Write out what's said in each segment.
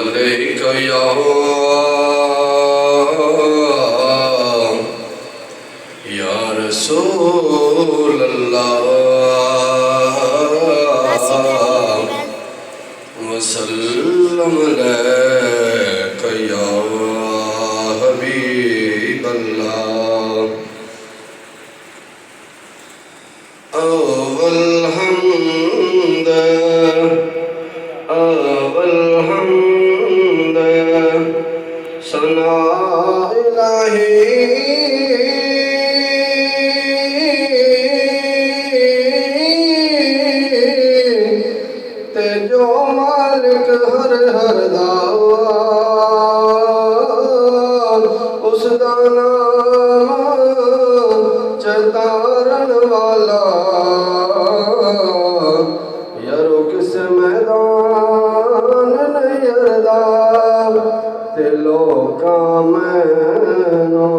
अलैका या रसूल अल्लाह वसल्लम अलैका या हबीब अल्लाह। अव्वल हमद सना इलाही ते जो मालिक हर हर दा उस दा नाम चतारण वाला यारो किस मैदान नहीं अरदा ते लोका मैनू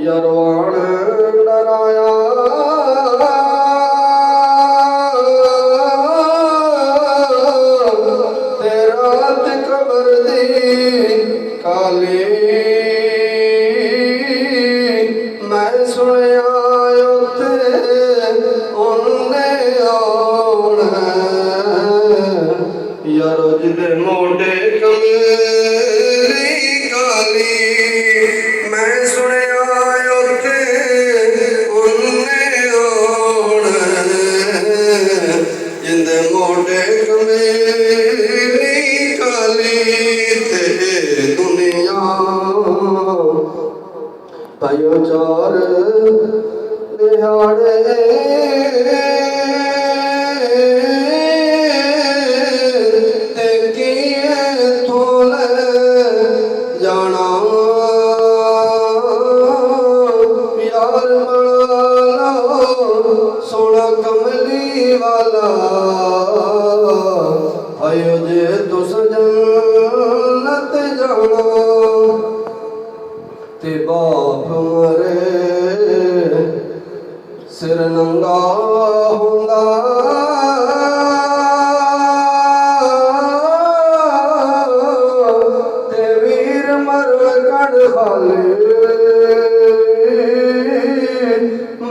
यरवाण डराया ते रात कबर दी काली मैं सुनिया उत्थे उन्हें आउणा यारो जिदे मोढे कमेरी काली मैं सुनिया उत्थे उन्हें आउणा जिदे मोढे कमेरी काली ते दुनिया भाइयों चार दिहाड़े ते किए थोले जाना यार बना लो सोना कमली वाला भाइयों जे तुस जन्नत जाना ते बाप मरे सिर नंगा हुंदा ते वीर मर कड़ खाले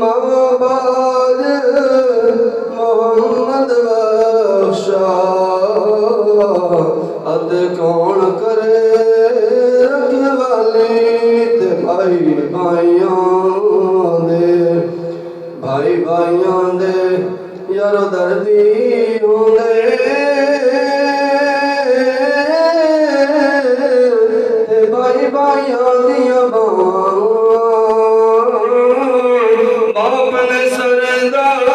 माबाज मोहम्मद बख्शा अद कौन करे रखवाले ते भाई भाइयों दे यारो दर्दी होंदे ते भाई भाइयों दियां बाप ने सरदार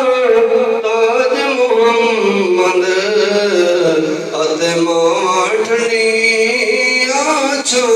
ताज मुहम्मद अते मां ठंडियां छो